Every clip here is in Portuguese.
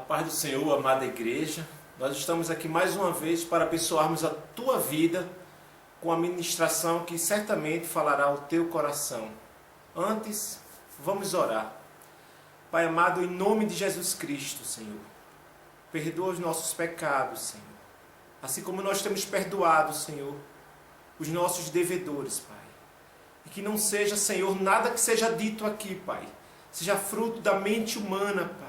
paz do Senhor, amada igreja, nós estamos aqui mais uma vez para abençoarmos a tua vida com a ministração que certamente falará ao teu coração. Antes, vamos orar. Pai amado, em nome de Jesus Cristo, Senhor, perdoa os nossos pecados, Senhor. Assim como nós temos perdoado, Senhor, os nossos devedores, Pai. E que não seja, Senhor, nada que seja dito aqui, Pai, seja fruto da mente humana, Pai,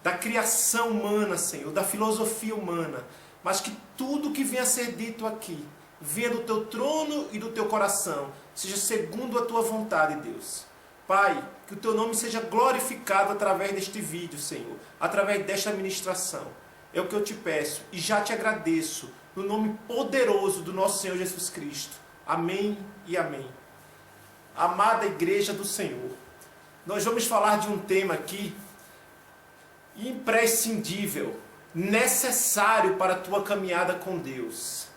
da criação humana, Senhor, da filosofia humana, mas que tudo que venha a ser dito aqui venha do teu trono e do teu coração, seja segundo a tua vontade, Deus. Pai, que o teu nome seja glorificado através deste vídeo, Senhor, através desta ministração. É o que eu te peço e já te agradeço, no nome poderoso do nosso Senhor Jesus Cristo. Amém e amém. Amada igreja do Senhor, nós vamos falar de um tema aqui imprescindível, necessário para a tua caminhada com Deus.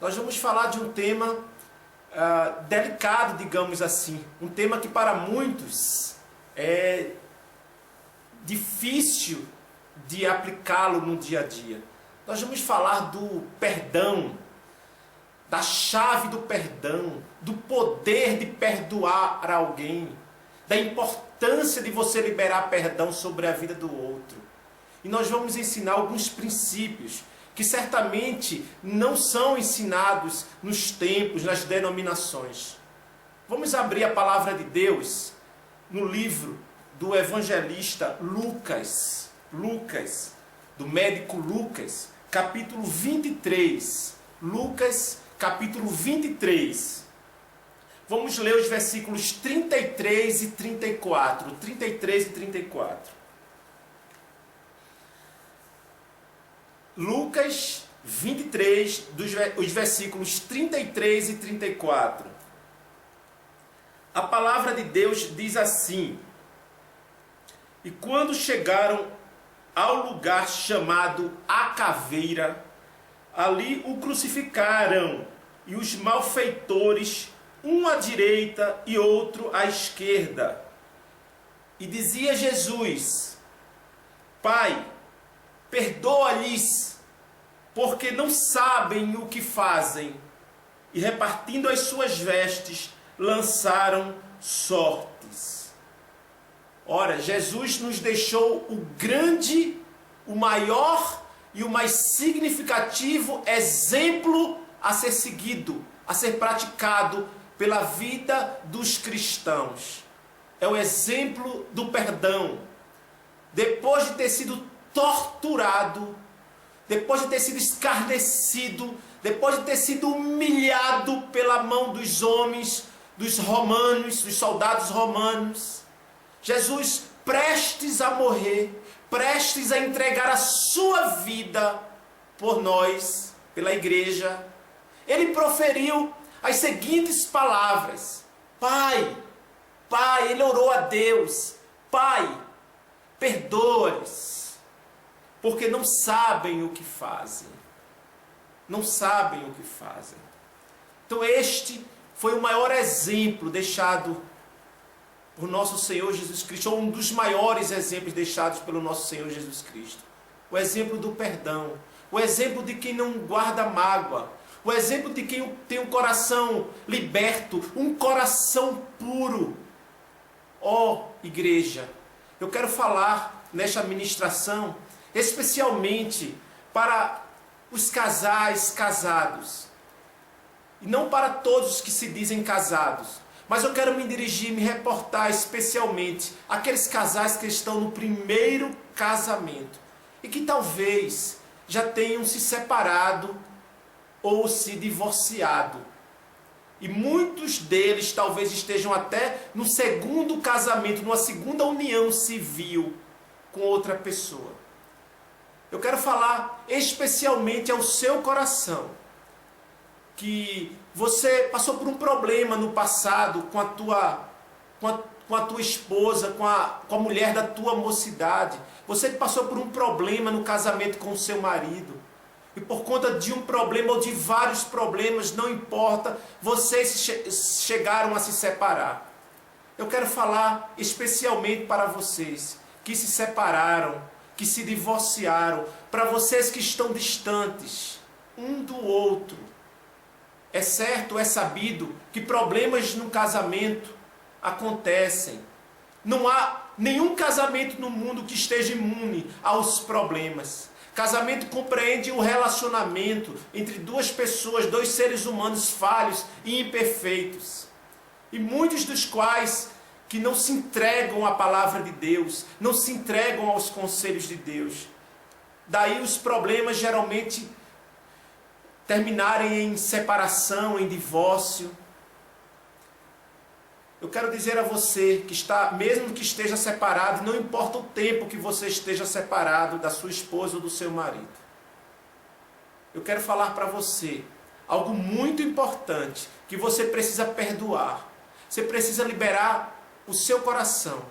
Nós vamos falar de um tema delicado, digamos assim, um tema que para muitos é difícil de aplicá-lo no dia a dia. Nós vamos falar do perdão, da chave do perdão, do poder de perdoar alguém, da importância de você liberar perdão sobre a vida do outro. E nós vamos ensinar alguns princípios que certamente não são ensinados nos tempos, nas denominações. Vamos abrir a palavra de Deus no livro do evangelista Lucas, do médico Lucas, capítulo 23. Lucas, capítulo 23. Vamos ler os versículos 33 e 34. 33 e 34. Lucas 23, os versículos 33 e 34. A palavra de Deus diz assim: E quando chegaram ao lugar chamado A Caveira, ali o crucificaram, e os malfeitores, um à direita e outro à esquerda. E dizia Jesus: Pai, perdoa-lhes, porque não sabem o que fazem. E repartindo as suas vestes, lançaram sortes. Ora, Jesus nos deixou o grande, o maior e o mais significativo exemplo a ser seguido, a ser praticado pela vida dos cristãos. É o exemplo do perdão. Depois de ter sido torturado, depois de ter sido escarnecido, depois de ter sido humilhado pela mão dos homens, dos romanos, dos soldados romanos, Jesus, prestes a morrer, prestes a entregar a sua vida por nós, pela igreja, ele proferiu as seguintes palavras: Pai, ele orou a Deus: Pai, perdoa-lhes, porque não sabem o que fazem. Não sabem o que fazem. Então este foi o maior exemplo deixado por nosso Senhor Jesus Cristo, ou um dos maiores exemplos deixados pelo nosso Senhor Jesus Cristo. O exemplo do perdão, o exemplo de quem não guarda mágoa, o exemplo de quem tem um coração liberto, um coração puro. Ó igreja, eu quero falar nesta ministração especialmente para os casais casados, e não para todos os que se dizem casados, mas eu quero me dirigir, me reportar especialmente àqueles casais que estão no primeiro casamento e que talvez já tenham se separado ou se divorciado. E muitos deles talvez estejam até no segundo casamento, numa segunda união civil com outra pessoa. Eu quero falar especialmente ao seu coração, que você passou por um problema no passado com a tua esposa, com a mulher da tua mocidade. Você que passou por um problema no casamento com o seu marido. E por conta de um problema ou de vários problemas, não importa, vocês chegaram a se separar. Eu quero falar especialmente para vocês que se separaram, que se divorciaram, para vocês que estão distantes um do outro. É certo, é sabido que problemas no casamento acontecem. Não há nenhum casamento no mundo que esteja imune aos problemas. Casamento compreende o relacionamento entre duas pessoas, dois seres humanos falhos e imperfeitos. E muitos dos quais que não se entregam à palavra de Deus, não se entregam aos conselhos de Deus. Daí os problemas geralmente terminarem em separação, em divórcio. Eu quero dizer a você que está, mesmo que esteja separado, não importa o tempo que você esteja separado da sua esposa ou do seu marido. Eu quero falar para você algo muito importante, que você precisa perdoar. Você precisa liberar o seu coração.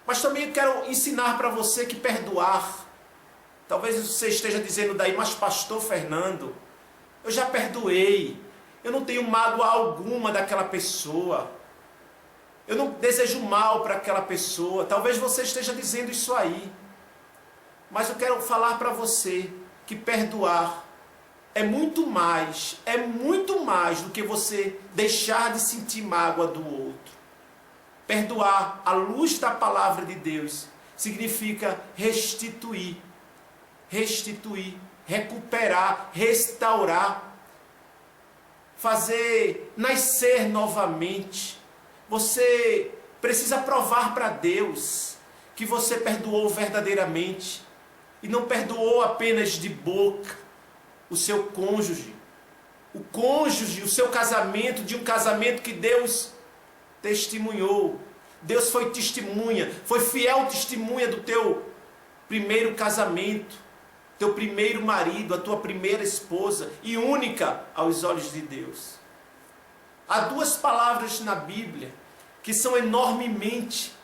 Mas também eu quero ensinar para você que perdoar, talvez você esteja dizendo daí, mas pastor Fernando, eu já perdoei, eu não tenho mágoa alguma daquela pessoa, eu não desejo mal para aquela pessoa. Talvez você esteja dizendo isso aí. Mas eu quero falar para você que perdoar é muito mais do que você deixar de sentir mágoa do outro. Perdoar, à luz da palavra de Deus, significa restituir, recuperar, restaurar, fazer nascer novamente. Você precisa provar para Deus que você perdoou verdadeiramente e não perdoou apenas de boca o seu cônjuge, o seu casamento, de um casamento que Deus testemunhou. Deus foi testemunha, foi fiel testemunha do teu primeiro casamento, teu primeiro marido, a tua primeira esposa e única aos olhos de Deus. Há duas palavras na Bíblia que são enormemente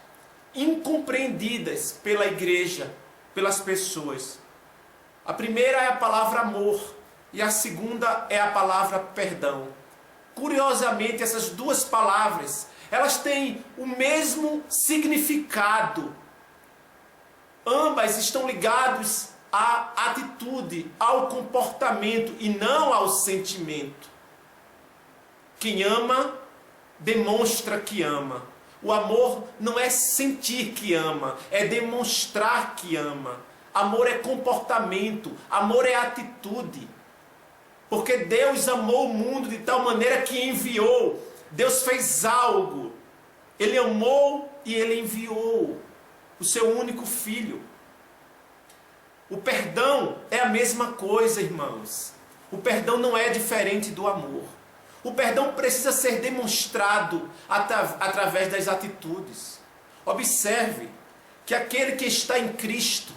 incompreendidas pela igreja, pelas pessoas. A primeira é a palavra amor e a segunda é a palavra perdão. Curiosamente, essas duas palavras, elas têm o mesmo significado. Ambas estão ligadas à atitude, ao comportamento e não ao sentimento. Quem ama demonstra que ama. O amor não é sentir que ama, é demonstrar que ama. Amor é comportamento, amor é atitude. Porque Deus amou o mundo de tal maneira que enviou. Deus fez algo. Ele amou e Ele enviou o seu único filho. O perdão é a mesma coisa, irmãos. O perdão não é diferente do amor. O perdão precisa ser demonstrado através das atitudes. Observe que aquele que está em Cristo,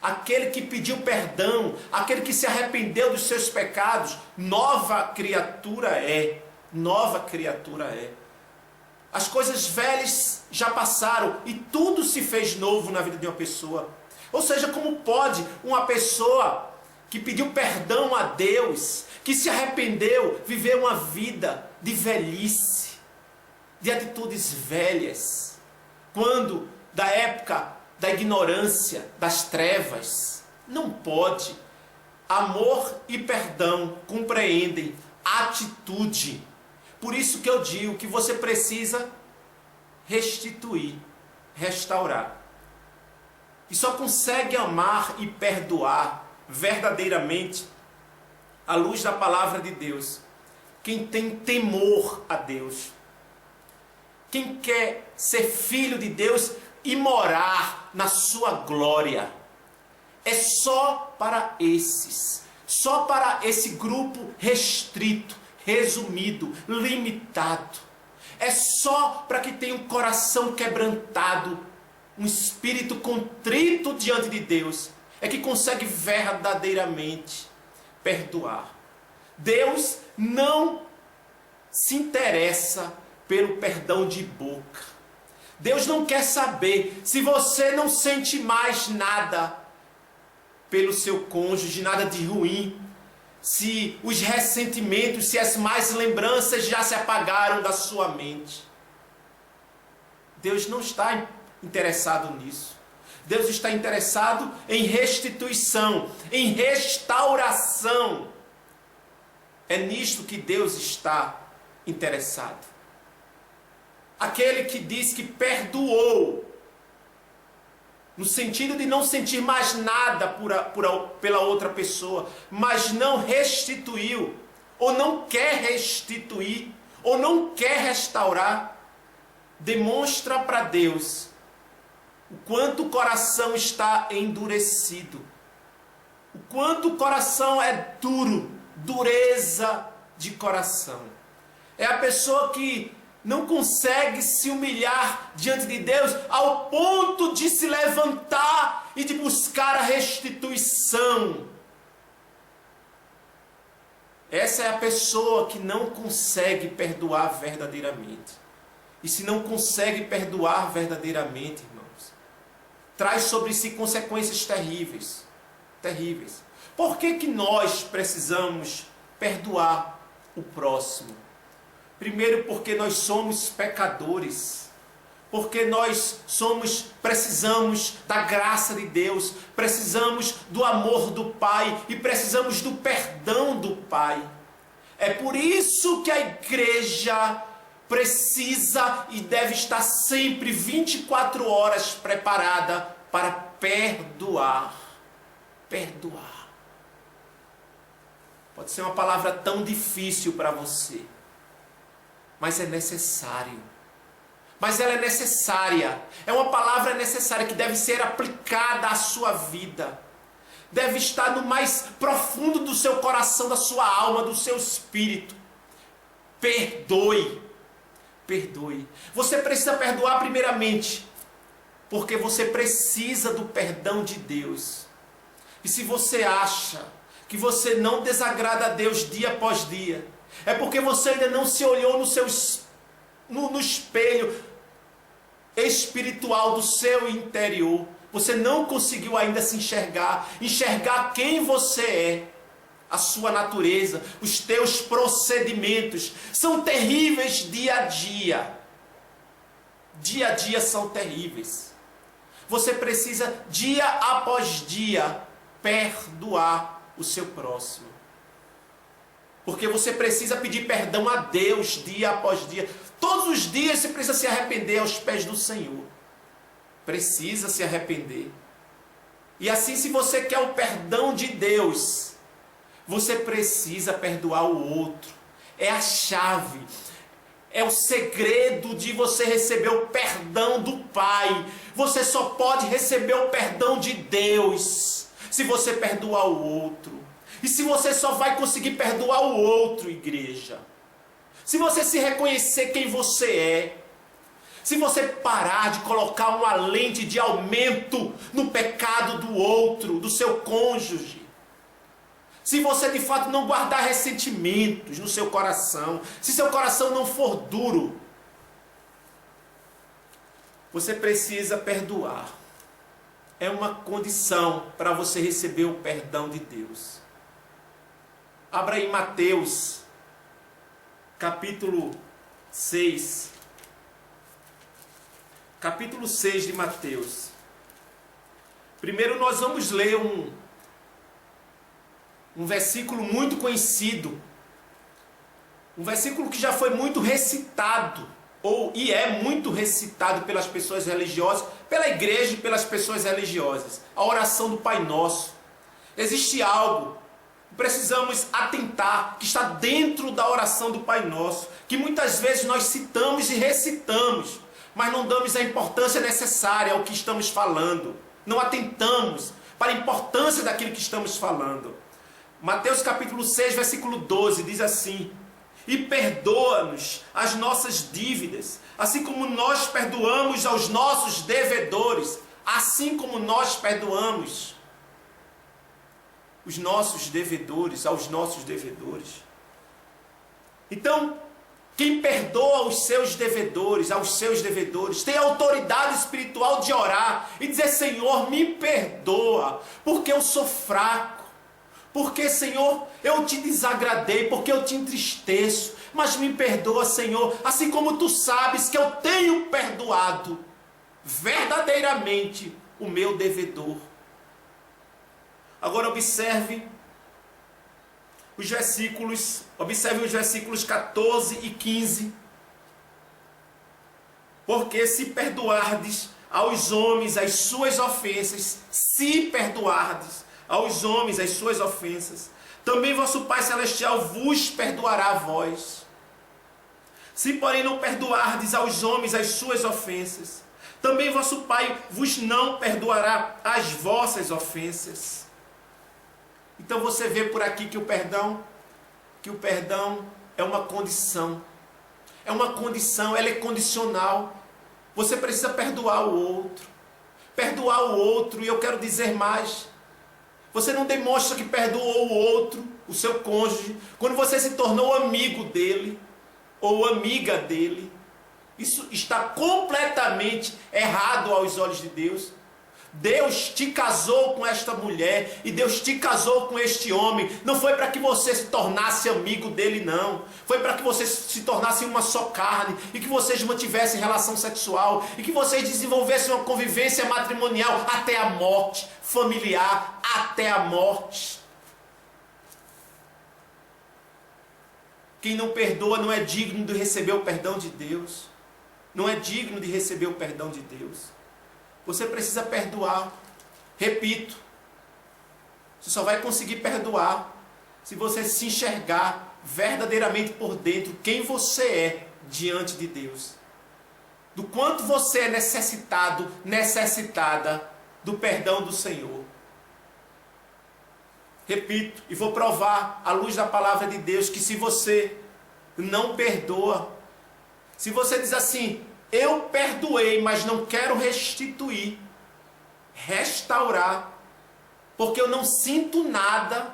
aquele que pediu perdão, aquele que se arrependeu dos seus pecados, nova criatura é. Nova criatura é. As coisas velhas já passaram e tudo se fez novo na vida de uma pessoa. Ou seja, como pode uma pessoa que pediu perdão a Deus, que se arrependeu, viver uma vida de velhice, de atitudes velhas, quando da época da ignorância, das trevas? Não pode. Amor e perdão compreendem atitude. Por isso que eu digo que você precisa restituir, restaurar. E só consegue amar e perdoar verdadeiramente à luz da palavra de Deus quem tem temor a Deus. Quem quer ser filho de Deus e morar na sua glória. É só para esses. Só para esse grupo restrito, resumido, limitado. É só para que tenha um coração quebrantado, um espírito contrito diante de Deus, é que consegue verdadeiramente perdoar. Deus não se interessa pelo perdão de boca. Deus não quer saber se você não sente mais nada pelo seu cônjuge, nada de ruim, se os ressentimentos, se as más lembranças já se apagaram da sua mente. Deus não está interessado nisso. Deus está interessado em restituição, em restauração. É nisto que Deus está interessado. Aquele que diz que perdoou, no sentido de não sentir mais nada pela outra pessoa, mas não restituiu, ou não quer restituir, ou não quer restaurar, demonstra para Deus o quanto o coração está endurecido, o quanto o coração é duro, dureza de coração. É a pessoa que não consegue se humilhar diante de Deus ao ponto de se levantar e de buscar a restituição. Essa é a pessoa que não consegue perdoar verdadeiramente. E se não consegue perdoar verdadeiramente, irmãos, traz sobre si consequências terríveis. Terríveis. Por que nós precisamos perdoar o próximo? Primeiro, porque nós somos pecadores, porque nós precisamos da graça de Deus, precisamos do amor do Pai e precisamos do perdão do Pai. É por isso que a igreja precisa e deve estar sempre 24 horas preparada para perdoar. Perdoar. Pode ser uma palavra tão difícil para você, mas é necessário. Mas ela é necessária. É uma palavra necessária que deve ser aplicada à sua vida. Deve estar no mais profundo do seu coração, da sua alma, do seu espírito. Perdoe. Perdoe. Você precisa perdoar primeiramente, porque você precisa do perdão de Deus. E se você acha que você não desagrada a Deus dia após dia, é porque você ainda não se olhou no espelho espiritual do seu interior. Você não conseguiu ainda se enxergar quem você é, a sua natureza, os teus procedimentos. São terríveis dia a dia. Dia a dia são terríveis. Você precisa, dia após dia, perdoar o seu próximo. Porque você precisa pedir perdão a Deus dia após dia. Todos os dias você precisa se arrepender aos pés do Senhor. Precisa se arrepender. E assim, se você quer o perdão de Deus, você precisa perdoar o outro. É a chave. É o segredo de você receber o perdão do Pai. Você só pode receber o perdão de Deus se você perdoar o outro. E se você só vai conseguir perdoar o outro, igreja, se você se reconhecer quem você é, se você parar de colocar uma lente de aumento no pecado do outro, do seu cônjuge, se você de fato não guardar ressentimentos no seu coração, se seu coração não for duro, você precisa perdoar. É uma condição para você receber o perdão de Deus. Abra aí Mateus, capítulo 6. Capítulo 6 de Mateus. Primeiro nós vamos ler um versículo muito conhecido. Um versículo que já foi muito recitado, e é muito recitado pelas pessoas religiosas, pela igreja e pelas pessoas religiosas. A oração do Pai Nosso. Existe algo precisamos atentar, que está dentro da oração do Pai Nosso, que muitas vezes nós citamos e recitamos, mas não damos a importância necessária ao que estamos falando, não atentamos para a importância daquilo que estamos falando. Mateus capítulo 6, versículo 12, diz assim: e perdoa-nos as nossas dívidas, assim como nós perdoamos aos nossos devedores, assim como nós perdoamos os nossos devedores, aos nossos devedores. Então, quem perdoa os seus devedores, aos seus devedores, tem autoridade espiritual de orar e dizer: Senhor, me perdoa, porque eu sou fraco, porque, Senhor, eu te desagradei, porque eu te entristeço, mas me perdoa, Senhor, assim como tu sabes que eu tenho perdoado verdadeiramente o meu devedor. Agora observe os versículos 14 e 15. Porque se perdoardes aos homens as suas ofensas, se perdoardes aos homens as suas ofensas, também vosso Pai Celestial vos perdoará a vós. Se porém não perdoardes aos homens as suas ofensas, também vosso Pai vos não perdoará as vossas ofensas. Então você vê por aqui que o perdão é uma condição. É uma condição, ela é condicional. Você precisa perdoar o outro. Perdoar o outro, e eu quero dizer mais. Você não demonstra que perdoou o outro, o seu cônjuge, quando você se tornou amigo dele ou amiga dele. Isso está completamente errado aos olhos de Deus. Deus te casou com esta mulher e Deus te casou com este homem. Não foi para que você se tornasse amigo dele, não. Foi para que vocês se tornassem uma só carne e que vocês mantivessem relação sexual e que vocês desenvolvessem uma convivência matrimonial até a morte, familiar até a morte. Quem não perdoa não é digno de receber o perdão de Deus. Não é digno de receber o perdão de Deus. Você precisa perdoar. Repito, você só vai conseguir perdoar se você se enxergar verdadeiramente por dentro quem você é diante de Deus. Do quanto você é necessitado, necessitada do perdão do Senhor. Repito, e vou provar à luz da palavra de Deus que se você não perdoa, se você diz assim: eu perdoei, mas não quero restituir, restaurar, porque eu não sinto nada.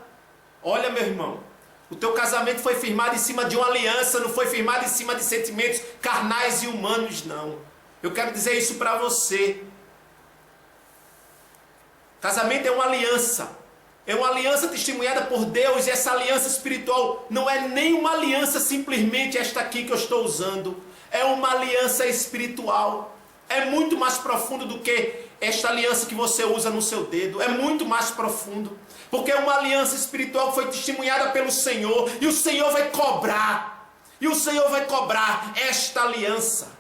Olha, meu irmão, o teu casamento foi firmado em cima de uma aliança, não foi firmado em cima de sentimentos carnais e humanos, não. Eu quero dizer isso para você. Casamento é uma aliança. É uma aliança testemunhada por Deus, e essa aliança espiritual não é nem uma aliança simplesmente esta aqui que eu estou usando. É uma aliança espiritual. É muito mais profundo do que esta aliança que você usa no seu dedo. É muito mais profundo. Porque é uma aliança espiritual que foi testemunhada pelo Senhor. E o Senhor vai cobrar. E o Senhor vai cobrar esta aliança.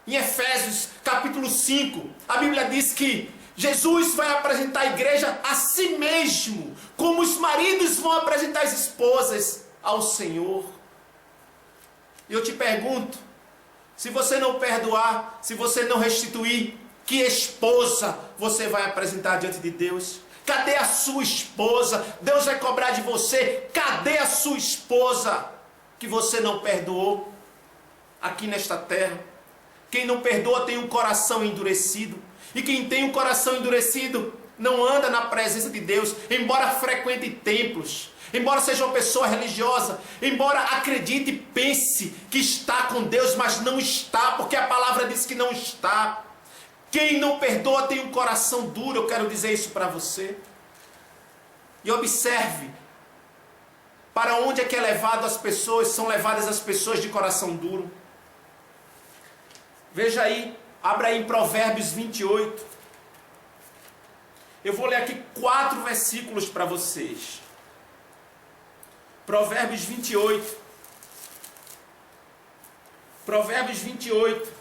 Em Efésios capítulo 5, a Bíblia diz que Jesus vai apresentar a igreja a si mesmo, como os maridos vão apresentar as esposas ao Senhor. E eu te pergunto, se você não perdoar, se você não restituir, que esposa você vai apresentar diante de Deus? Cadê a sua esposa? Deus vai cobrar de você. Cadê a sua esposa que você não perdoou aqui nesta terra? Quem não perdoa tem um coração endurecido. E quem tem um coração endurecido não anda na presença de Deus, embora frequente templos, embora seja uma pessoa religiosa, embora acredite e pense que está com Deus, mas não está, porque a palavra diz que não está. Quem não perdoa tem um coração duro. Eu quero dizer isso para você. E observe para onde é que é levado as pessoas, são levadas as pessoas de coração duro. Veja aí, abra aí em Provérbios 28. Eu vou ler aqui 4 versículos para vocês. Provérbios 28. Provérbios 28.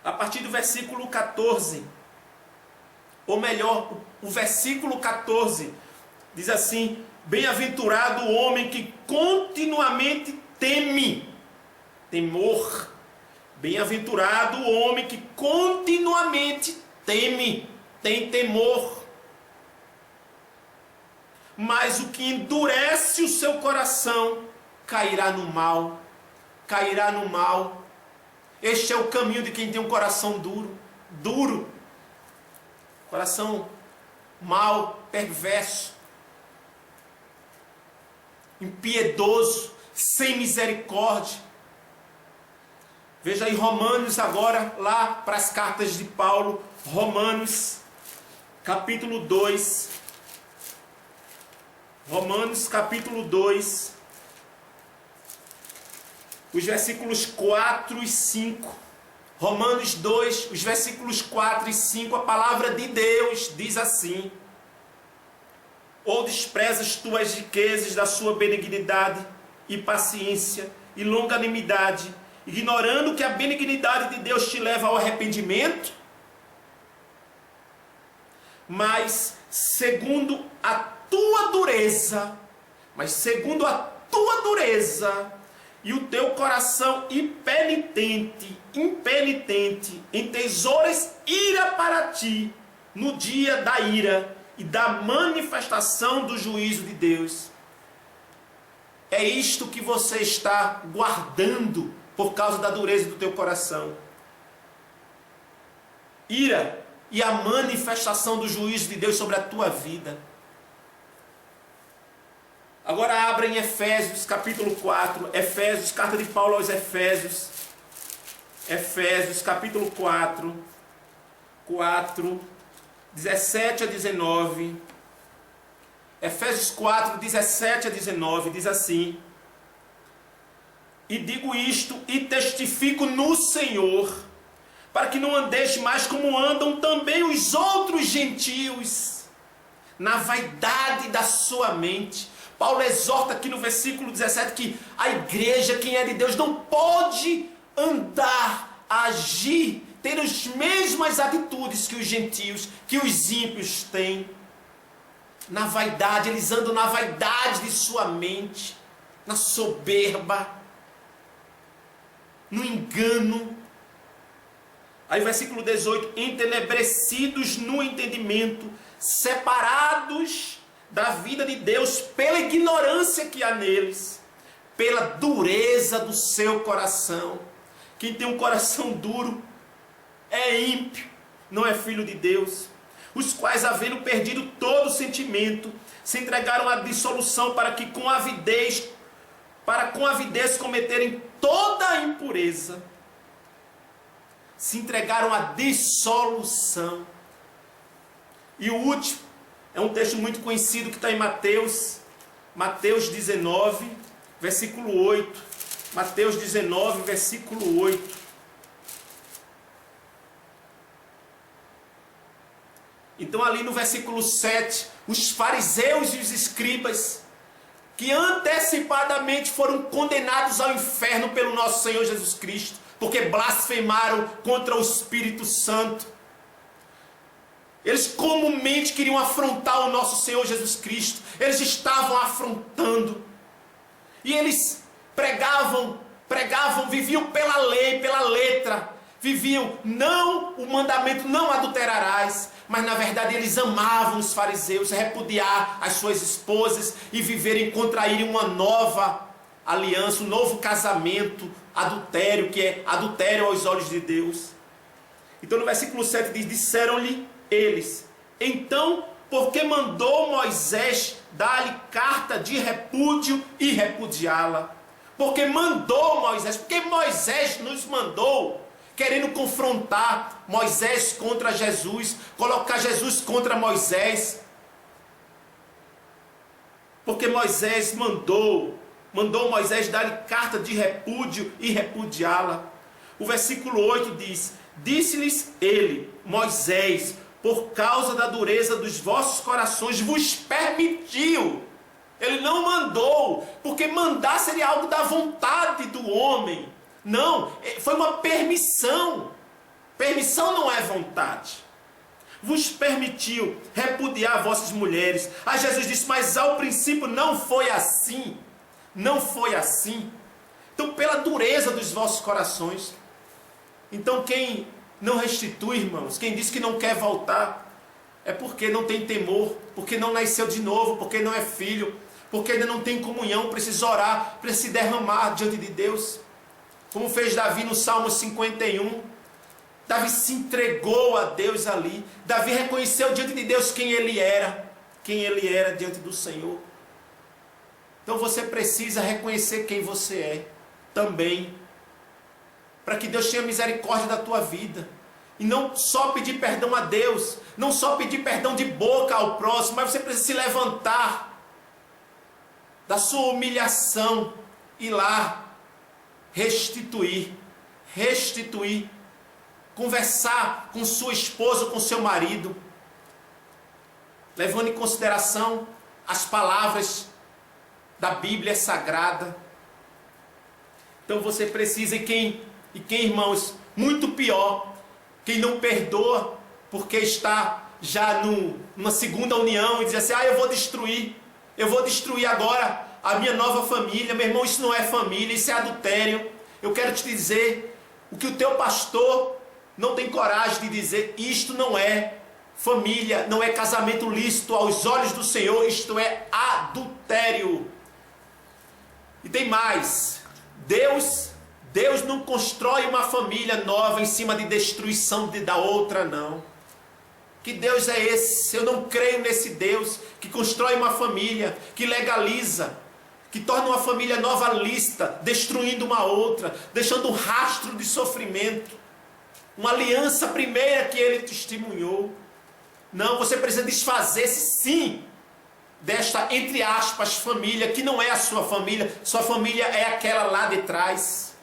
A partir do versículo 14. Ou melhor, o versículo 14 diz assim: bem-aventurado o homem que continuamente teme. Temor. Bem-aventurado o homem que continuamente teme, tem temor. Mas o que endurece o seu coração cairá no mal. Cairá no mal. Este é o caminho de quem tem um coração duro. Duro. Coração mau, perverso, impiedoso, sem misericórdia. Veja aí Romanos agora, lá para as cartas de Paulo. Romanos, capítulo 2. Romanos, capítulo 2. Os versículos 4 e 5. Romanos 2, os versículos 4 e 5, a palavra de Deus diz assim: ou desprezas tu as riquezas da sua benignidade e paciência e longanimidade, ignorando que a benignidade de Deus te leva ao arrependimento? Mas segundo a tua dureza, e o teu coração impenitente, entesouras ira para ti no dia da ira e da manifestação do juízo de Deus. É isto que você está guardando por causa da dureza do teu coração. Ira e a manifestação do juízo de Deus sobre a tua vida. Agora abra em Efésios capítulo 4, Efésios, carta de Paulo aos Efésios, Efésios capítulo 4, 17 a 19, Efésios 4, 17 a 19, diz assim: e digo isto e testifico no Senhor, para que não andeis mais como andam também os outros gentios, na vaidade da sua mente. Paulo exorta aqui no versículo 17 que a igreja, quem é de Deus, não pode andar, agir, ter as mesmas atitudes que os gentios, que os ímpios têm. Na vaidade, eles andam na vaidade de sua mente, na soberba, no engano. Aí versículo 18: entenebrecidos no entendimento, separados da vida de Deus pela ignorância que há neles, pela dureza do seu coração. Quem tem um coração duro é ímpio, não é filho de Deus. Os quais, havendo perdido todo o sentimento, se entregaram à dissolução, para com avidez cometerem toda a impureza. Se entregaram à dissolução. E o último é um texto muito conhecido que está em Mateus 19, versículo 8. Mateus 19, versículo 8. Então ali no versículo 7, os fariseus e os escribas, que antecipadamente foram condenados ao inferno pelo nosso Senhor Jesus Cristo, porque blasfemaram contra o Espírito Santo. Eles comumente queriam afrontar o nosso Senhor Jesus Cristo. Eles estavam afrontando. E eles pregavam, viviam pela lei, pela letra. Viviam não o mandamento, não adulterarás. Mas na verdade eles amavam os fariseus, repudiar as suas esposas e viverem, contraírem uma nova aliança, um novo casamento, adultério, que é adultério aos olhos de Deus. Então no versículo 7 diz: disseram-lhe eles: então, por que mandou Moisés dar-lhe carta de repúdio e repudiá-la? Porque mandou Moisés, porque Moisés nos mandou, querendo confrontar Moisés contra Jesus, colocar Jesus contra Moisés. Porque Moisés mandou Moisés dar-lhe carta de repúdio e repudiá-la. O versículo 8 diz: disse-lhes ele, Moisés, por causa da dureza dos vossos corações, vos permitiu. Ele não mandou, porque mandar seria algo da vontade do homem. Não, foi uma permissão. Permissão não é vontade. Vos permitiu repudiar vossas mulheres. Aí Jesus disse: mas ao princípio não foi assim. Não foi assim. Então, pela dureza dos vossos corações. Então, quem não restitui, irmãos, quem diz que não quer voltar, é porque não tem temor, porque não nasceu de novo, porque não é filho, porque ainda não tem comunhão, precisa orar, precisa se derramar diante de Deus. Como fez Davi no Salmo 51. Davi se entregou a Deus ali. Davi reconheceu diante de Deus quem ele era diante do Senhor. Então você precisa reconhecer quem você é também, para que Deus tenha misericórdia da tua vida. E não só pedir perdão a Deus, não só pedir perdão de boca ao próximo, mas você precisa se levantar da sua humilhação e lá restituir conversar com sua esposa, com seu marido, levando em consideração as palavras da Bíblia Sagrada. Então você precisa, e quem, irmãos, muito pior, quem não perdoa porque está já numa segunda união e diz assim, eu vou destruir agora a minha nova família. Meu irmão, isso não é família, isso é adultério. Eu quero te dizer o que o teu pastor não tem coragem de dizer. Isto não é família, não é casamento lícito aos olhos do Senhor, isto é adultério. E tem mais, Deus não constrói uma família nova em cima de destruição da outra, não. Que Deus é esse? Eu não creio nesse Deus que constrói uma família, que legaliza, que torna uma família nova lícita, destruindo uma outra, deixando um rastro de sofrimento. Uma aliança primeira que ele testemunhou. Não, você precisa desfazer-se sim desta, entre aspas, família, que não é a sua família é aquela lá de trás.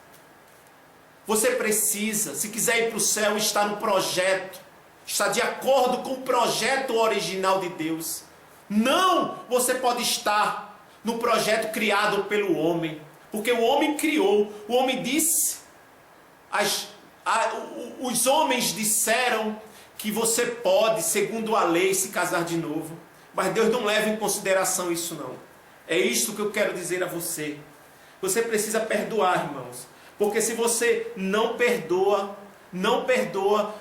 Você precisa, se quiser ir para o céu, estar no projeto, estar de acordo com o projeto original de Deus. Não, você pode estar no projeto criado pelo homem, porque o homem criou, o homem disse, os homens disseram que você pode, segundo a lei, se casar de novo. Mas Deus não leva em consideração isso não. É isto que eu quero dizer a você. Você precisa perdoar, irmãos. Porque se você não perdoa,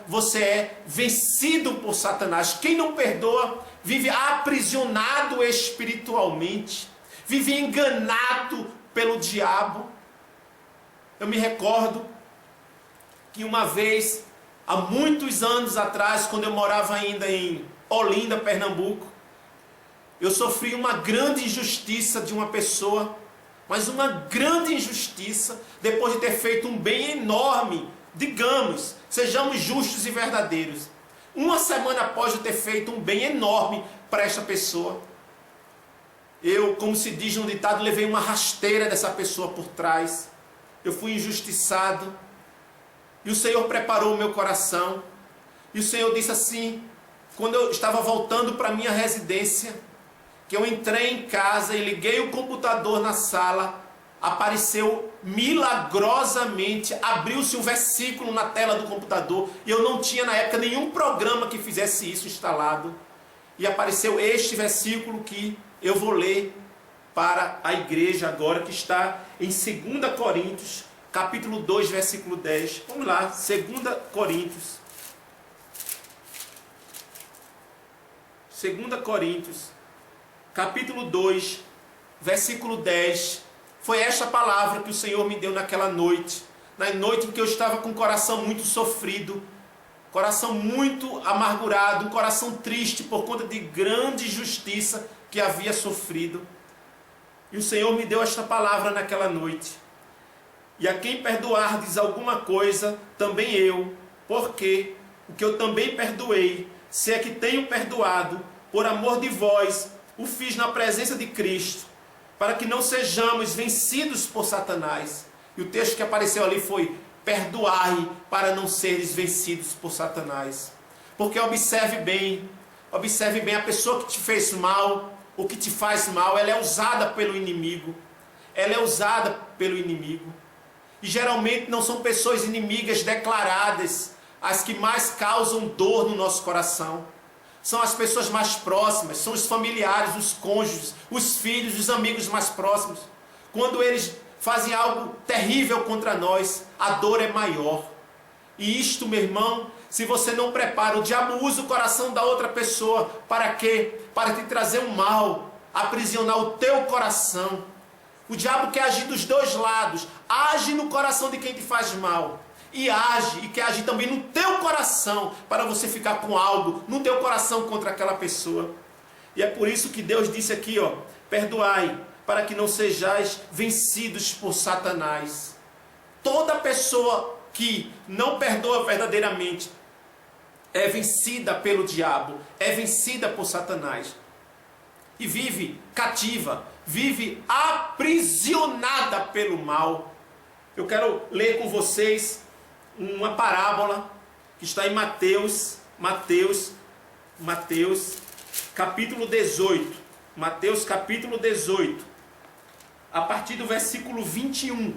você é vencido por Satanás. Quem não perdoa, vive aprisionado espiritualmente. Vive enganado pelo diabo. Eu me recordo que uma vez, há muitos anos atrás, quando eu morava ainda em Olinda, Pernambuco, eu sofri uma grande injustiça de uma pessoa, mas uma grande injustiça, depois de ter feito um bem enorme, digamos, sejamos justos e verdadeiros. Uma semana após eu ter feito um bem enorme para esta pessoa, eu, como se diz no ditado, levei uma rasteira dessa pessoa por trás. Eu fui injustiçado. E o Senhor preparou o meu coração. E o Senhor disse assim, quando eu estava voltando para a minha residência, que eu entrei em casa e liguei o computador na sala, apareceu milagrosamente, abriu-se um versículo na tela do computador, e eu não tinha na época nenhum programa que fizesse isso instalado, e apareceu este versículo que eu vou ler para a igreja agora, que está em 2 Coríntios, capítulo 2, versículo 10. Vamos lá, 2 Coríntios. 2 Coríntios, capítulo 2, versículo 10. Foi esta palavra que o Senhor me deu naquela noite. Na noite em que eu estava com o coração muito sofrido, coração muito amargurado, um coração triste por conta de grande injustiça que havia sofrido. E o Senhor me deu esta palavra naquela noite. E a quem perdoardes alguma coisa, também eu, porque o que eu também perdoei, se é que tenho perdoado, por amor de vós, o fiz na presença de Cristo, para que não sejamos vencidos por Satanás. E o texto que apareceu ali foi, perdoai para não seres vencidos por Satanás. Porque observe bem a pessoa que te fez mal, o que te faz mal, ela é usada pelo inimigo. Ela é usada pelo inimigo. E geralmente não são pessoas inimigas declaradas as que mais causam dor no nosso coração. São as pessoas mais próximas, são os familiares, os cônjuges, os filhos, os amigos mais próximos. Quando eles fazem algo terrível contra nós, a dor é maior. E isto, meu irmão, se você não prepara, o diabo usa o coração da outra pessoa. Para quê? Para te trazer um mal, aprisionar o teu coração. O diabo quer agir dos dois lados. Age no coração de quem te faz mal. E quer agir também no teu coração, para você ficar com algo no teu coração contra aquela pessoa. E é por isso que Deus disse aqui, perdoai, para que não sejais vencidos por Satanás. Toda pessoa que não perdoa verdadeiramente é vencida pelo diabo, é vencida por Satanás. E vive cativa, vive aprisionada pelo mal. Eu quero ler com vocês uma parábola que está em Mateus, capítulo 18. Mateus, capítulo 18, a partir do versículo 21.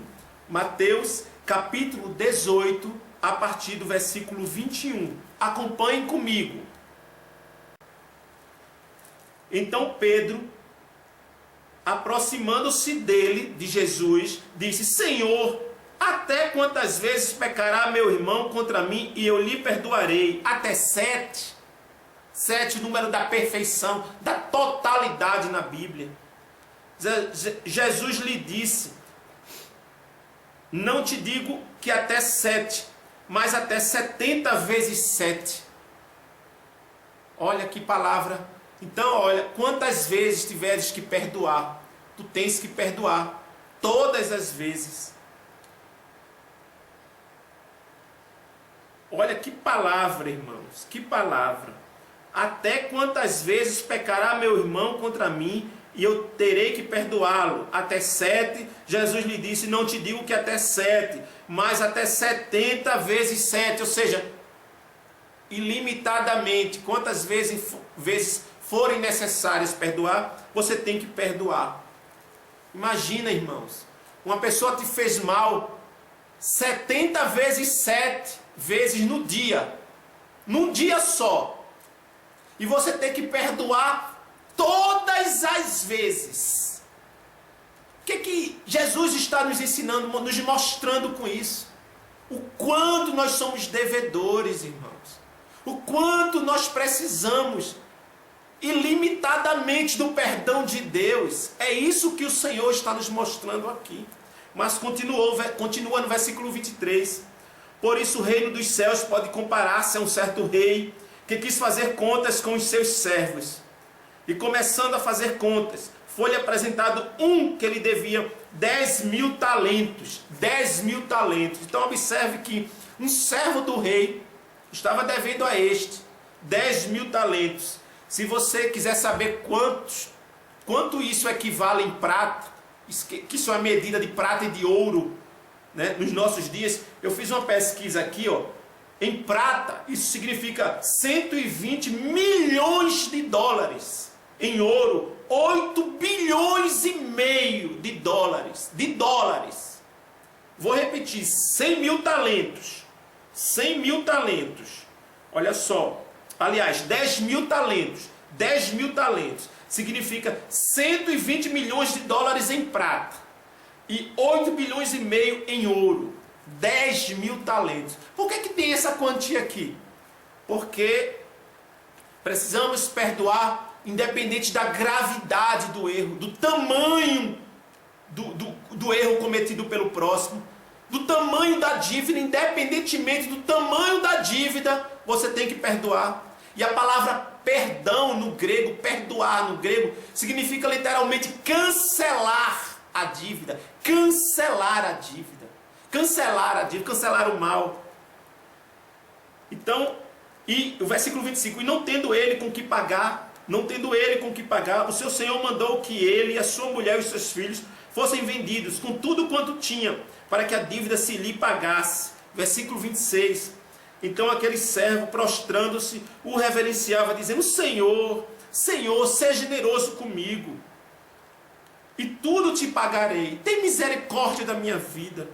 Mateus, capítulo 18, a partir do versículo 21. Acompanhem comigo. Então Pedro, aproximando-se dele, de Jesus, disse: Senhor, até quantas vezes pecará meu irmão contra mim e eu lhe perdoarei? Até 7. 7, o número da perfeição, da totalidade na Bíblia. Jesus lhe disse: não te digo que até 7, mas até 70 vezes 7. Olha que palavra. Então, olha, quantas vezes tiveres que perdoar, tu tens que perdoar. Todas as vezes. Olha que palavra, irmãos. Que palavra. Até quantas vezes pecará meu irmão contra mim e eu terei que perdoá-lo? Até 7. Jesus lhe disse: não te digo que até 7, mas até 70 vezes 7. Ou seja, ilimitadamente. Quantas vezes forem necessárias perdoar, você tem que perdoar. Imagina, irmãos, uma pessoa te fez mal 70 vezes 7 vezes no dia. Num dia só. E você tem que perdoar todas as vezes. O que Jesus está nos ensinando, nos mostrando com isso? O quanto nós somos devedores, irmãos. O quanto nós precisamos ilimitadamente do perdão de Deus. É isso que o Senhor está nos mostrando aqui. Mas continua no versículo 23. Por isso o reino dos céus pode comparar-se a um certo rei que quis fazer contas com os seus servos. E começando a fazer contas, foi-lhe apresentado um que lhe devia 10.000 talentos. 10.000 talentos. Então observe que um servo do rei estava devendo a este 10.000 talentos. Se você quiser saber quanto isso equivale em prata, que isso é a medida de prata e de ouro, né, nos nossos dias, eu fiz uma pesquisa aqui, ó, em prata, isso significa 120 milhões de dólares. Em ouro, 8 bilhões e meio de dólares. Vou repetir, 100.000 talentos. 100.000 talentos. Olha só. Aliás, 10.000 talentos. 10.000 talentos significa 120 milhões de dólares em prata. E 8 bilhões e meio em ouro. 10.000 talentos. Por que tem essa quantia aqui? Porque precisamos perdoar independente da gravidade do erro, do tamanho do erro cometido pelo próximo, do tamanho da dívida, independentemente do tamanho da dívida, você tem que perdoar. E a palavra perdão no grego, perdoar no grego, significa literalmente cancelar a dívida. Cancelar a dívida. Cancelar a dívida, cancelar o mal. Então, e o versículo 25, e não tendo ele com que pagar, o seu senhor mandou que ele, a sua mulher e os seus filhos fossem vendidos com tudo quanto tinha, para que a dívida se lhe pagasse. Versículo 26. Então aquele servo, prostrando-se, o reverenciava, dizendo: Senhor, Senhor, seja generoso comigo, e tudo te pagarei. Tem misericórdia da minha vida.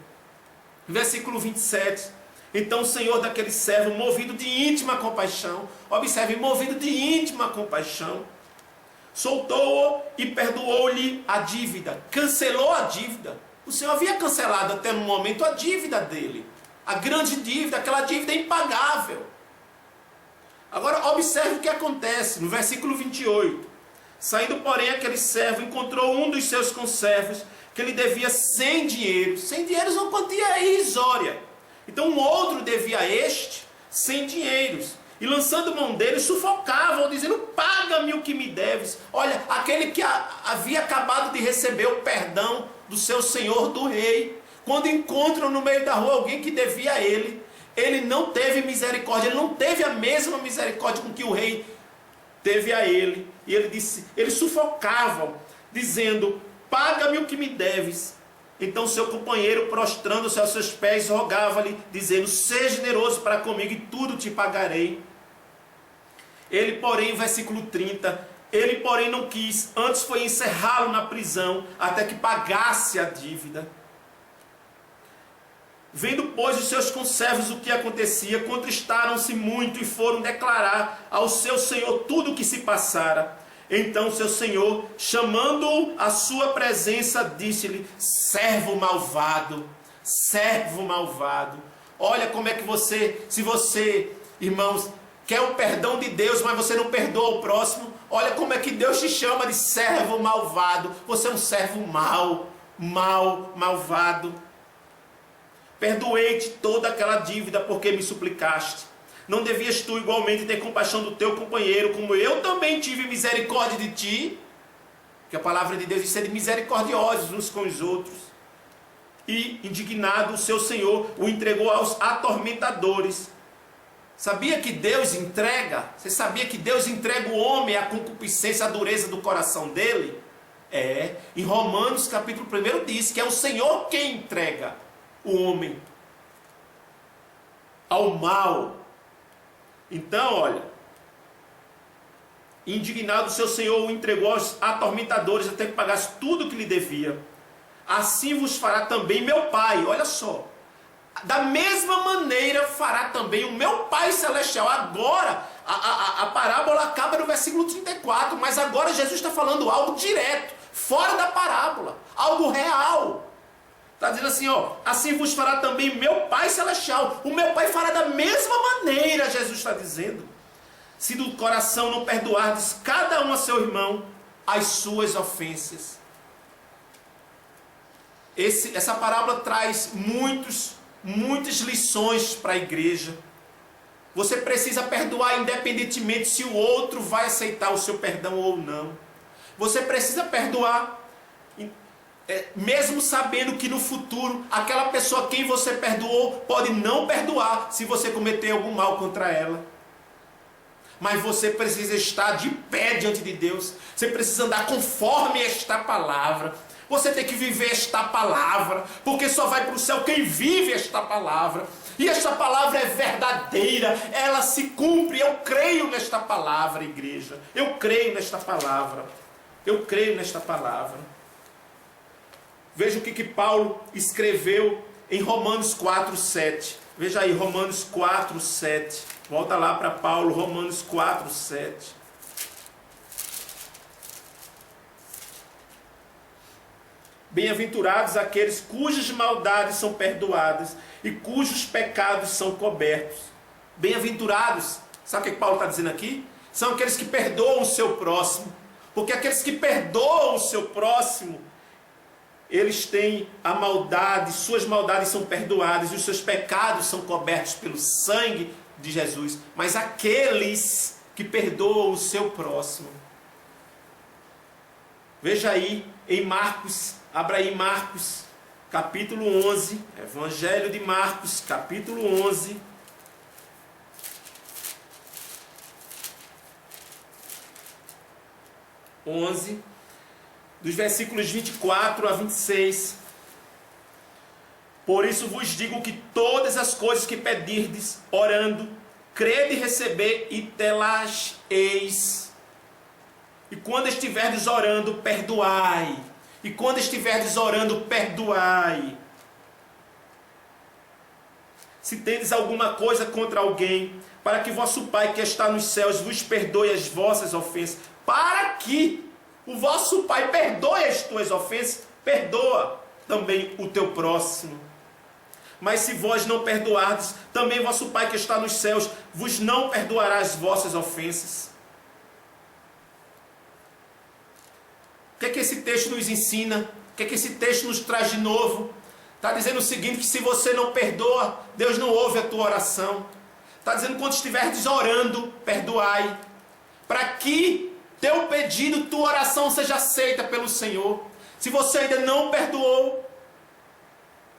Versículo 27. Então o senhor daquele servo, movido de íntima compaixão, observe, movido de íntima compaixão, soltou-o e perdoou-lhe a dívida, cancelou a dívida. O senhor havia cancelado até no momento a dívida dele, a grande dívida, aquela dívida impagável. Agora observe o que acontece no versículo 28. Saindo, porém, aquele servo encontrou um dos seus conservos que lhe devia 100 dinheiros. 100 dinheiros é uma quantia irrisória. Então um outro devia a este 100 dinheiros. E lançando mão dele, sufocava-o, dizendo: paga-me o que me deves. Olha, aquele que havia acabado de receber o perdão do seu senhor, do rei, quando encontram no meio da rua alguém que devia a ele, ele não teve misericórdia, ele não teve a mesma misericórdia com que o rei teve a ele. E ele disse, ele sufocava, dizendo: paga-me o que me deves. Então seu companheiro, prostrando-se aos seus pés, rogava-lhe, dizendo: seja generoso para comigo e tudo te pagarei. Ele, porém, versículo 30, ele, porém, não quis, antes foi encerrá-lo na prisão, até que pagasse a dívida. Vendo, pois, os seus conservos o que acontecia, contristaram-se muito e foram declarar ao seu senhor tudo o que se passara. Então seu senhor, chamando-o à sua presença, disse-lhe: servo malvado, servo malvado. Olha como é que você, se você, irmãos, quer o perdão de Deus, mas você não perdoa o próximo, olha como é que Deus te chama de servo malvado. Você é um servo malvado. Perdoei-te toda aquela dívida porque me suplicaste. Não devias tu igualmente ter compaixão do teu companheiro, como eu também tive misericórdia de ti? Que a palavra de Deus diz: ser misericordiosos uns com os outros. E, indignado, o seu senhor o entregou aos atormentadores. Sabia que Deus entrega? Você sabia que Deus entrega o homem à concupiscência, à dureza do coração dele? Em Romanos capítulo 1 diz que é o Senhor quem entrega o homem ao mal. Então, olha, indignado, seu senhor o entregou aos atormentadores até que pagasse tudo o que lhe devia. Assim vos fará também meu Pai. Olha só, da mesma maneira fará também o meu Pai Celestial. Agora, a parábola acaba no versículo 34, mas agora Jesus está falando algo direto, fora da parábola, algo real. Está dizendo assim, assim vos fará também meu Pai Celestial. O meu Pai fará da mesma maneira, Jesus está dizendo. Se do coração não perdoardes cada um a seu irmão as suas ofensas. Essa parábola traz muitas lições para a igreja. Você precisa perdoar independentemente se o outro vai aceitar o seu perdão ou não. Você precisa perdoar mesmo sabendo que no futuro aquela pessoa a quem você perdoou pode não perdoar se você cometer algum mal contra ela. Mas você precisa estar de pé diante de Deus. Você precisa andar conforme esta palavra. Você tem que viver esta palavra, porque só vai para o céu quem vive esta palavra. E esta palavra é verdadeira, ela se cumpre. Eu creio nesta palavra, igreja. Eu creio nesta palavra. Eu creio nesta palavra. Veja o que Paulo escreveu em Romanos 4:7. Veja aí, Romanos 4:7. Volta lá para Paulo, Romanos 4:7. Bem-aventurados aqueles cujas maldades são perdoadas e cujos pecados são cobertos. Bem-aventurados, sabe o que Paulo está dizendo aqui? São aqueles que perdoam o seu próximo. Porque aqueles que perdoam o seu próximo, eles têm a maldade, suas maldades são perdoadas e os seus pecados são cobertos pelo sangue de Jesus. Mas aqueles que perdoam o seu próximo. Veja aí em Marcos, abra aí Marcos, capítulo 11, Evangelho de Marcos, capítulo 11. Dos versículos 24 a 26. Por isso vos digo que todas as coisas que pedirdes, orando, crede receber e telas eis. E quando estiverdes orando, perdoai. E quando estiverdes orando, perdoai. Se tendes alguma coisa contra alguém, para que vosso Pai que está nos céus vos perdoe as vossas ofensas. Para que o vosso Pai perdoe as tuas ofensas, perdoa também o teu próximo. Mas se vós não perdoardes, também vosso Pai que está nos céus vos não perdoará as vossas ofensas. O que é que esse texto nos ensina? O que é que esse texto nos traz de novo? Está dizendo o seguinte, que se você não perdoa, Deus não ouve a tua oração. Está dizendo que quando estiverdes orando, perdoai. Para que teu pedido, tua oração seja aceita pelo Senhor. Se você ainda não perdoou,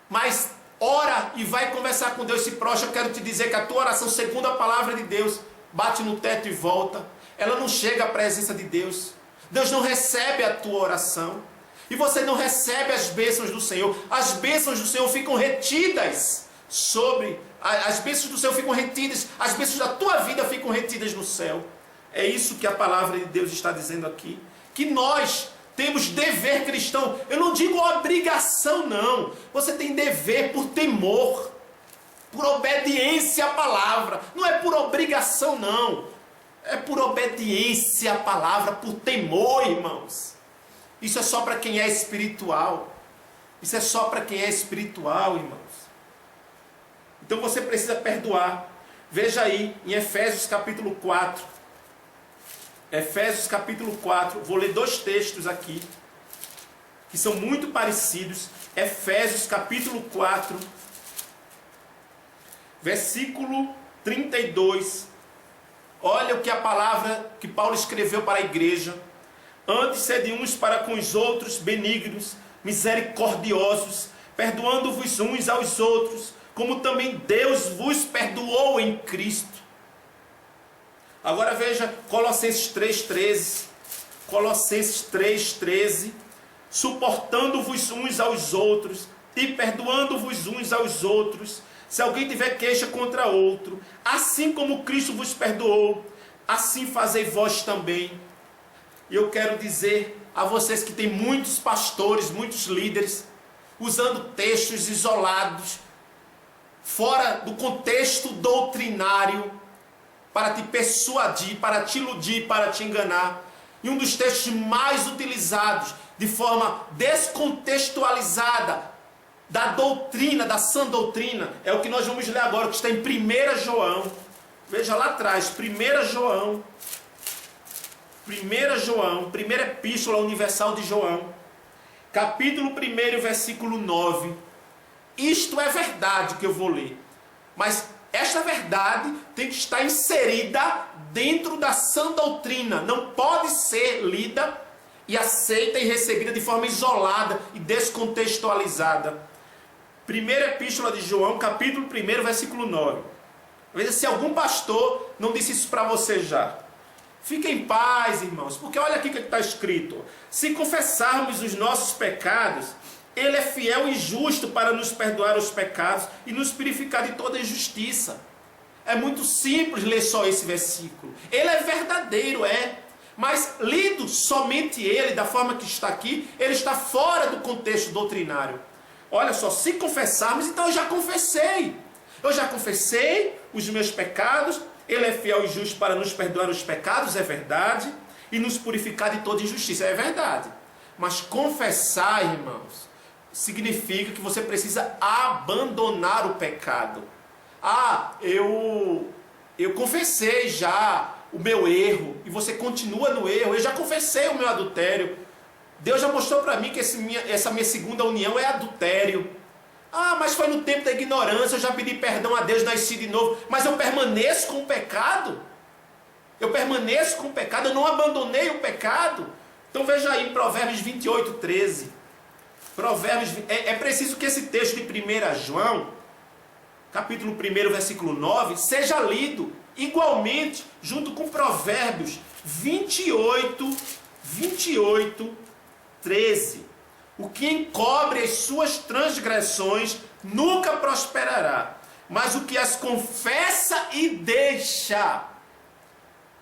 mas ora e vai conversar com Deus, se prostra, eu quero te dizer que a tua oração, segundo a palavra de Deus, bate no teto e volta. Ela não chega à presença de Deus. Deus não recebe a tua oração. e você não recebe as bênçãos do Senhor, as bênçãos do Senhor ficam retidas as bênçãos do Senhor ficam retidas, as bênçãos da tua vida ficam retidas no céu. É isso que a palavra de Deus está dizendo aqui, que nós temos dever cristão. Eu não digo obrigação, não. Você tem dever por temor, por obediência à palavra. Não é por obrigação, não. É por obediência à palavra, por temor, irmãos. Isso é só para quem é espiritual. Isso é só para quem é espiritual, irmãos. Então você precisa perdoar. Veja aí em Efésios capítulo 4. Efésios capítulo 4. Vou ler 2 textos aqui, que são muito parecidos. Efésios capítulo 4, versículo 32. Olha o que a palavra que Paulo escreveu para a igreja. Antes sede uns para com os outros benignos, misericordiosos, perdoando-vos uns aos outros, como também Deus vos perdoou em Cristo. Agora veja Colossenses 3,13. Colossenses 3,13. Suportando-vos uns aos outros e perdoando-vos uns aos outros, se alguém tiver queixa contra outro, assim como Cristo vos perdoou, assim fazei vós também. E eu quero dizer a vocês que tem muitos pastores, muitos líderes, usando textos isolados, fora do contexto doutrinário, para te persuadir, para te iludir, para te enganar. E um dos textos mais utilizados, de forma descontextualizada, da doutrina, da sã doutrina, é o que nós vamos ler agora, que está em 1 João. Veja lá atrás, 1 João. 1 João, primeira epístola universal de João, capítulo 1, versículo 9. Isto é verdade que eu vou ler, mas esta verdade tem que estar inserida dentro da sã doutrina, não pode ser lida e aceita e recebida de forma isolada e descontextualizada. Primeira epístola de João, capítulo 1, versículo 9. Veja se algum pastor não disse isso para você já. Fiquem em paz, irmãos, porque olha aqui o que está escrito. Se confessarmos os nossos pecados, Ele é fiel e justo para nos perdoar os pecados e nos purificar de toda injustiça. É muito simples ler só esse versículo. Ele é verdadeiro, mas lido somente ele, da forma que está aqui, ele está fora do contexto doutrinário. Olha só, se confessarmos, então eu já confessei. Eu já confessei os meus pecados. Ele é fiel e justo para nos perdoar os pecados, é verdade, e nos purificar de toda injustiça, é verdade. Mas confessar, irmãos, significa que você precisa abandonar o pecado. Eu confessei já o meu erro, e você continua no erro. Eu já confessei o meu adultério. Deus já mostrou para mim que essa minha segunda união é adultério. Mas foi no tempo da ignorância, eu já pedi perdão a Deus, nasci de novo. Mas eu permaneço com o pecado? Eu permaneço com o pecado, eu não abandonei o pecado? Então veja aí em Provérbios 28, 13. É preciso que esse texto de 1 João, capítulo 1, versículo 9, seja lido igualmente junto com Provérbios 28, 13. O que encobre as suas transgressões nunca prosperará, mas o que as confessa e deixa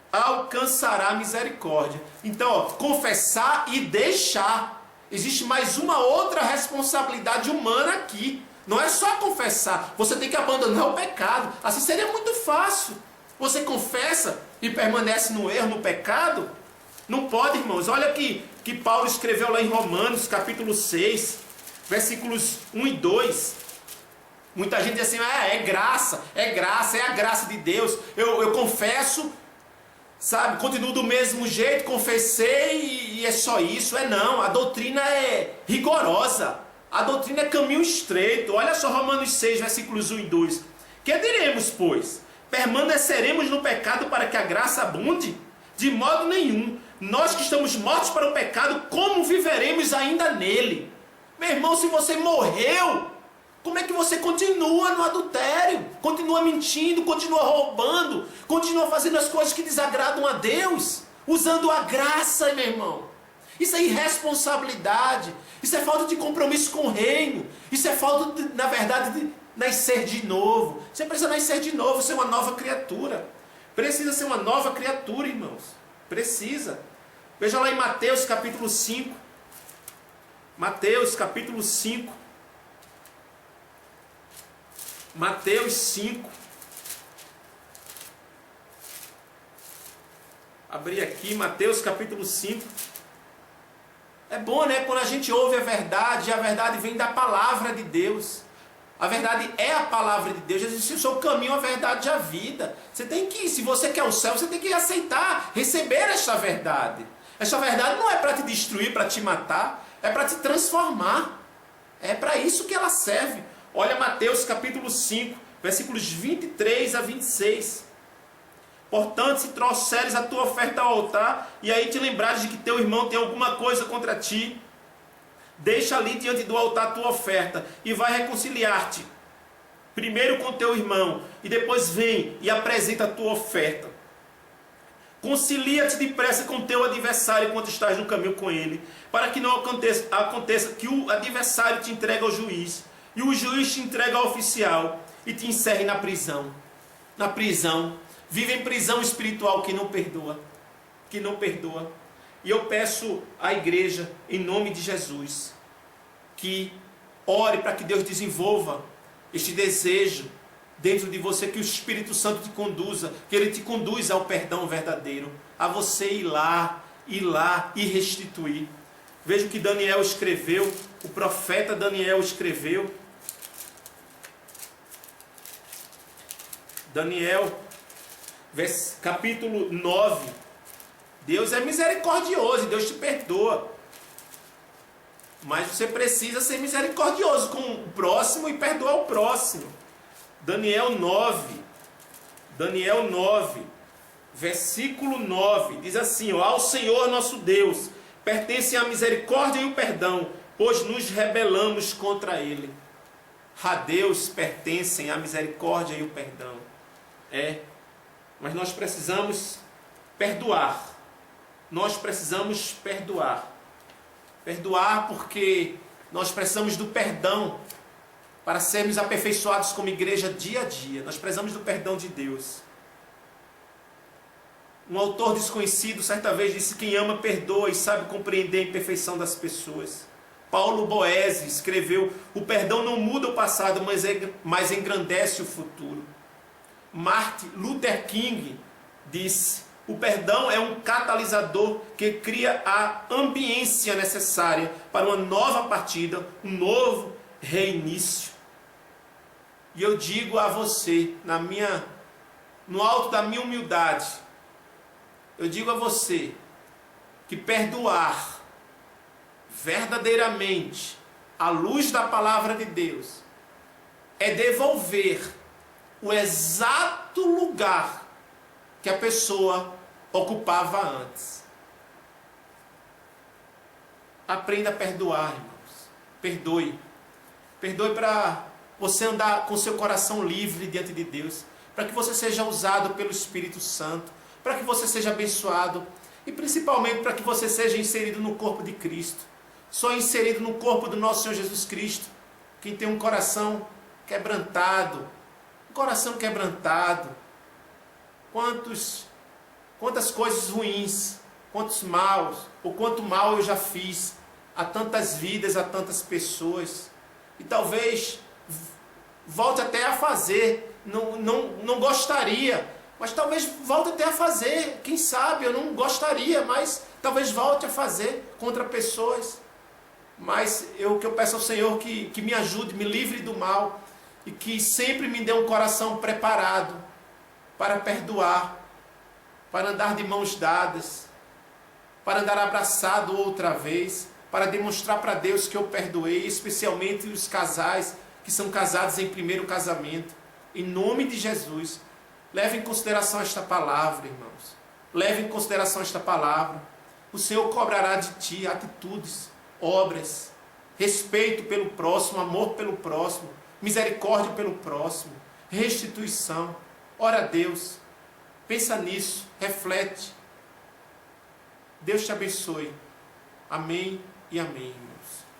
alcançará misericórdia. Então, confessar e deixar. Existe mais uma outra responsabilidade humana aqui. Não é só confessar, você tem que abandonar o pecado. Assim seria muito fácil. Você confessa e permanece no erro, no pecado? Não pode, irmãos. Olha que Paulo escreveu lá em Romanos, capítulo 6, versículos 1 e 2. Muita gente diz assim, é graça, é a graça de Deus. Eu confesso, sabe, continuo do mesmo jeito, confessei e é só isso. Não, a doutrina é rigorosa. A doutrina é caminho estreito. Olha só Romanos 6, versículos 1 e 2. Que diremos, pois? Permaneceremos no pecado para que a graça abunde? De modo nenhum. Nós que estamos mortos para o pecado, como viveremos ainda nele? Meu irmão, se você morreu, como é que você continua no adultério? Continua mentindo, continua roubando, continua fazendo as coisas que desagradam a Deus, usando a graça, meu irmão. Isso é irresponsabilidade. Isso é falta de compromisso com o reino. Isso é falta, na verdade, de nascer de novo. Você precisa nascer de novo, ser uma nova criatura. Precisa ser uma nova criatura, irmãos. Precisa. Veja lá em Mateus capítulo 5. Mateus capítulo 5. Mateus 5. Abri aqui, Mateus capítulo 5. É bom, né? Quando a gente ouve a verdade vem da palavra de Deus. A verdade é a palavra de Deus. Jesus disse: eu sou o caminho, a verdade e a vida. Você tem que, se você quer o céu, você tem que aceitar, receber esta verdade. Esta verdade não é para te destruir, para te matar, é para te transformar. É para isso que ela serve. Olha Mateus capítulo 5, versículos 23 a 26. Portanto, se trouxeres a tua oferta ao altar, e aí te lembrares de que teu irmão tem alguma coisa contra ti, deixa ali diante do altar a tua oferta, e vai reconciliar-te, primeiro com teu irmão, e depois vem e apresenta a tua oferta. Concilia-te depressa com teu adversário enquanto estás no caminho com ele, para que não aconteça que o adversário te entregue ao juiz, e o juiz te entregue ao oficial, e te encerre na prisão. Na prisão. Vive em prisão espiritual que não perdoa. Que não perdoa. E eu peço à igreja, em nome de Jesus, que ore para que Deus desenvolva este desejo dentro de você, que o Espírito Santo te conduza, que Ele te conduza ao perdão verdadeiro, a você ir lá e restituir. Veja o que Daniel escreveu, o profeta Daniel escreveu. Daniel, capítulo 9. Deus é misericordioso, Deus te perdoa. Mas você precisa ser misericordioso com o próximo e perdoar o próximo. Daniel 9, versículo 9, diz assim: ó, ao Senhor nosso Deus pertencem a misericórdia e o perdão, pois nos rebelamos contra Ele. A Deus pertencem a misericórdia e o perdão. Mas nós precisamos perdoar. Nós precisamos perdoar. Perdoar porque nós precisamos do perdão para sermos aperfeiçoados como igreja dia a dia. Nós precisamos do perdão de Deus. Um autor desconhecido certa vez disse: quem ama perdoa e sabe compreender a imperfeição das pessoas. Paulo Boese escreveu: o perdão não muda o passado, mas engrandece o futuro. Martin Luther King disse: o perdão é um catalisador que cria a ambiência necessária para uma nova partida, um novo reinício. E eu digo a você, no alto da minha humildade, eu digo a você que perdoar verdadeiramente, à luz da palavra de Deus, é devolver o exato lugar que a pessoa ocupava antes. Aprenda a perdoar, irmãos. Perdoe. Perdoe para você andar com seu coração livre diante de Deus, para que você seja usado pelo Espírito Santo, para que você seja abençoado e principalmente para que você seja inserido no corpo de Cristo. Só inserido no corpo do nosso Senhor Jesus Cristo quem tem um coração quebrantado. Um coração quebrantado. Quantas coisas ruins, quantos maus, ou quanto mal eu já fiz a tantas vidas, a tantas pessoas. E talvez volte até a fazer. Não gostaria, mas talvez volte até a fazer. Quem sabe, eu não gostaria, mas talvez volte a fazer contra pessoas. Mas o que eu peço ao Senhor que me ajude, me livre do mal, e que sempre me dê um coração preparado para perdoar, para andar de mãos dadas, para andar abraçado outra vez, para demonstrar para Deus que eu perdoei, especialmente os casais que são casados em primeiro casamento. Em nome de Jesus, leve em consideração esta palavra, irmãos. Leve em consideração esta palavra. O Senhor cobrará de ti atitudes, obras, respeito pelo próximo, amor pelo próximo, misericórdia pelo próximo, restituição. Ora a Deus, pensa nisso, reflete. Deus te abençoe. Amém e amém, irmãos.